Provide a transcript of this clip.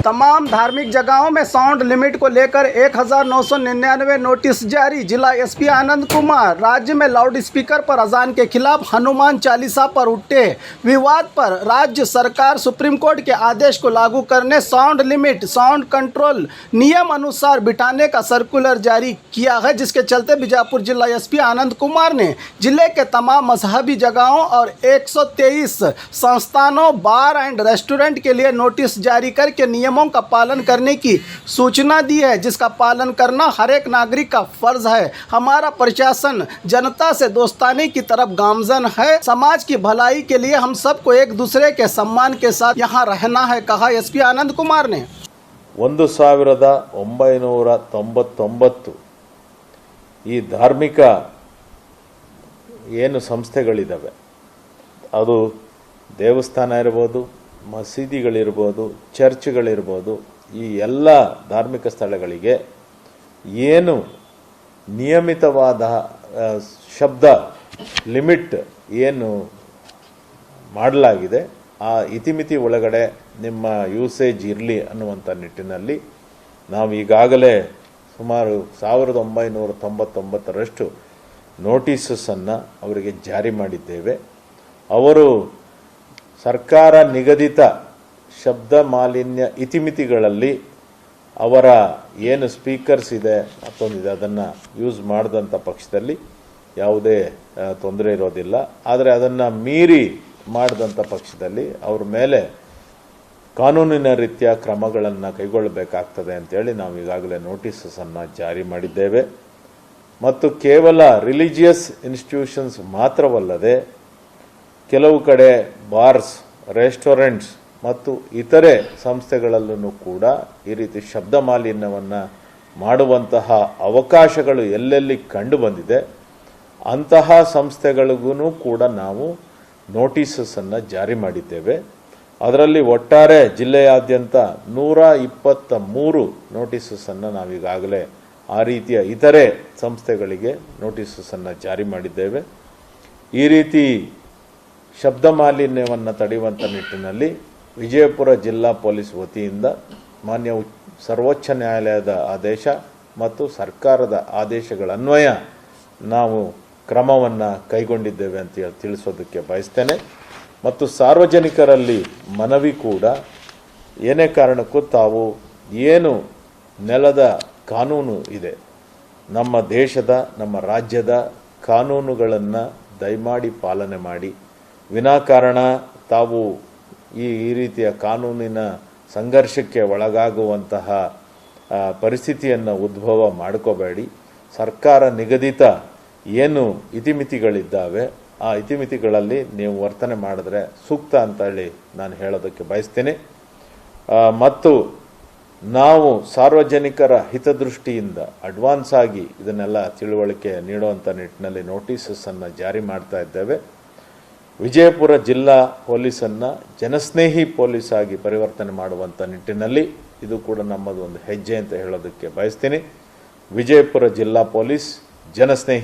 तमाम धार्मिक जगहों में साउंड लिमिट को लेकर 1999 नोटिस जारी। जिला एसपी आनंद कुमार। राज्य में लाउड स्पीकर पर अजान के खिलाफ हनुमान चालीसा पर उठे विवाद पर राज्य सरकार सुप्रीम कोर्ट के आदेश को लागू करने साउंड लिमिट साउंड कंट्रोल नियम अनुसार बिठाने का सर्कुलर जारी किया है, जिसके चलते बीजापुर जिला एसपी आनंद कुमार ने जिले के तमाम मजहबी जगहों और 123 संस्थानों, बार एंड रेस्टोरेंट के लिए नोटिस जारी करके नियमों का पालन करने की सूचना दी है, जिसका पालन करना हर एक नागरिक का फर्ज है। हमारा प्रशासन जनता से दोस्ताने की तरफ गामजन है। समाज की भलाई के लिए हम सबको एक दूसरे के सम्मान के साथ यहाँ रहना है, कहा एसपी आनंद कुमार ने। 1999 ಈ ಧಾರ್ಮಿಕ ಏನು ಸಂಸ್ಥೆಗಳಿದ್ದಾವೆ, ಅದು ದೇವಸ್ಥಾನ ಇರ್ಬೋದು, ಮಸೀದಿಗಳಿರ್ಬೋದು, ಚರ್ಚ್ಗಳಿರ್ಬೋದು, ಈ ಎಲ್ಲ ಧಾರ್ಮಿಕ ಸ್ಥಳಗಳಿಗೆ ಏನು ನಿಯಮಿತವಾದ ಶಬ್ದ ಲಿಮಿಟ್ ಏನು ಮಾಡಲಾಗಿದೆ, ಆ ಇತಿಮಿತಿ ಒಳಗಡೆ ನಿಮ್ಮ ಯೂಸೇಜ್ ಇರಲಿ ಅನ್ನುವಂಥ ನಿಟ್ಟಿನಲ್ಲಿ ನಾವು ಈಗಾಗಲೇ ಸುಮಾರು 1999ರಷ್ಟು ನೋಟಿಸನ್ನು ಅವರಿಗೆ ಜಾರಿ ಮಾಡಿದ್ದೇವೆ. ಅವರು ಸರ್ಕಾರ ನಿಗದಿತ ಶಬ್ದ ಮಾಲಿನ್ಯ ಇತಿಮಿತಿಗಳಲ್ಲಿ ಅವರ ಏನು ಸ್ಪೀಕರ್ಸ್ ಇದೆ ಮತ್ತೊಂದಿದೆ ಅದನ್ನು ಯೂಸ್ ಮಾಡಿದಂಥ ಪಕ್ಷದಲ್ಲಿ ಯಾವುದೇ ತೊಂದರೆ ಇರೋದಿಲ್ಲ. ಆದರೆ ಅದನ್ನು ಮೀರಿ ಮಾಡಿದಂಥ ಪಕ್ಷದಲ್ಲಿ ಅವ್ರ ಮೇಲೆ ಕಾನೂನಿನ ರೀತಿಯ ಕ್ರಮಗಳನ್ನು ಕೈಗೊಳ್ಳಬೇಕಾಗ್ತದೆ ಅಂತೇಳಿ ನಾವು ಈಗಾಗಲೇ ನೋಟಿಸನ್ನು ಜಾರಿ ಮಾಡಿದ್ದೇವೆ. ಮತ್ತು ಕೇವಲ ರಿಲಿಜಿಯಸ್ ಇನ್ಸ್ಟಿಟ್ಯೂಷನ್ಸ್ ಮಾತ್ರವಲ್ಲದೆ ಕೆಲವು ಕಡೆ ಬಾರ್ಸ್, ರೆಸ್ಟೋರೆಂಟ್ಸ್ ಮತ್ತು ಇತರೆ ಸಂಸ್ಥೆಗಳಲ್ಲೂ ಕೂಡ ಈ ರೀತಿ ಶಬ್ದ ಮಾಲಿನ್ಯವನ್ನು ಮಾಡುವಂತಹ ಅವಕಾಶಗಳು ಎಲ್ಲೆಲ್ಲಿ ಕಂಡು ಬಂದಿದೆ ಅಂತಹ ಸಂಸ್ಥೆಗಳಿಗೂ ಕೂಡ ನಾವು ನೋಟಿಸನ್ನು ಜಾರಿ ಮಾಡಿದ್ದೇವೆ. ಅದರಲ್ಲಿ ಒಟ್ಟಾರೆ ಜಿಲ್ಲೆಯಾದ್ಯಂತ 123 ನೋಟಿಸನ್ನು ನಾವೀಗಾಗಲೇ ಆ ರೀತಿಯ ಇತರೆ ಸಂಸ್ಥೆಗಳಿಗೆ ನೋಟಿಸನ್ನು ಜಾರಿ ಮಾಡಿದ್ದೇವೆ. ಈ ರೀತಿ ಶಬ್ದ ಮಾಲಿನ್ಯವನ್ನು ತಡೆಯುವಂಥ ನಿಟ್ಟಿನಲ್ಲಿ ವಿಜಯಪುರ ಜಿಲ್ಲಾ ಪೊಲೀಸ್ ವತಿಯಿಂದ ಮಾನ್ಯ ಸರ್ವೋಚ್ಚ ನ್ಯಾಯಾಲಯದ ಆದೇಶ ಮತ್ತು ಸರ್ಕಾರದ ಆದೇಶಗಳನ್ವಯ ನಾವು ಕ್ರಮವನ್ನು ಕೈಗೊಂಡಿದ್ದೇವೆ ಅಂತ ತಿಳಿಸೋದಕ್ಕೆ ಬಯಸ್ತೇನೆ. ಮತ್ತು ಸಾರ್ವಜನಿಕರಲ್ಲಿ ಮನವಿ ಕೂಡ, ಏನೇ ಕಾರಣಕ್ಕೂ ತಾವು ಏನು ನೆಲದ ಕಾನೂನು ಇದೆ, ನಮ್ಮ ದೇಶದ ನಮ್ಮ ರಾಜ್ಯದ ಕಾನೂನುಗಳನ್ನು ದಯಮಾಡಿ ಪಾಲನೆ ಮಾಡಿ, ವಿನಾಕಾರಣ ತಾವು ಈ ರೀತಿಯ ಕಾನೂನಿನ ಸಂಘರ್ಷಕ್ಕೆ ಒಳಗಾಗುವಂತಹ ಪರಿಸ್ಥಿತಿಯನ್ನು ಉದ್ಭವ ಮಾಡ್ಕೋಬೇಡಿ. ಸರ್ಕಾರ ನಿಗದಿತ ಏನು ಇತಿಮಿತಿಗಳಿದ್ದಾವೆ ಆ ಇತಿಮಿತಿಗಳಲ್ಲಿ ನೀವು ವರ್ತನೆ ಮಾಡಿದ್ರೆ ಸೂಕ್ತ ಅಂತೇಳಿ ನಾನು ಹೇಳೋದಕ್ಕೆ ಬಯಸ್ತೀನಿ. ಮತ್ತು ನಾವು ಸಾರ್ವಜನಿಕರ ಹಿತದೃಷ್ಟಿಯಿಂದ ಅಡ್ವಾನ್ಸ್ ಆಗಿ ಇದನ್ನೆಲ್ಲ ತಿಳುವಳಿಕೆ ನೀಡುವಂಥ ನಿಟ್ಟಿನಲ್ಲಿ ನೋಟಿಸನ್ನು ಜಾರಿ ಮಾಡ್ತಾ ಇದ್ದೇವೆ. ವಿಜಯಪುರ ಜಿಲ್ಲಾ ಪೊಲೀಸನ್ನು ಜನಸ್ನೇಹಿ ಪೊಲೀಸ್ ಆಗಿ ಪರಿವರ್ತನೆ ಮಾಡುವಂಥ ನಿಟ್ಟಿನಲ್ಲಿ ಇದು ಕೂಡ ನಮ್ಮದು ಒಂದು ಹೆಜ್ಜೆ ಅಂತ ಹೇಳೋದಕ್ಕೆ ಬಯಸ್ತೀನಿ. ವಿಜಯಪುರ ಜಿಲ್ಲಾ ಪೊಲೀಸ್ ಜನಸ್ನೇಹಿ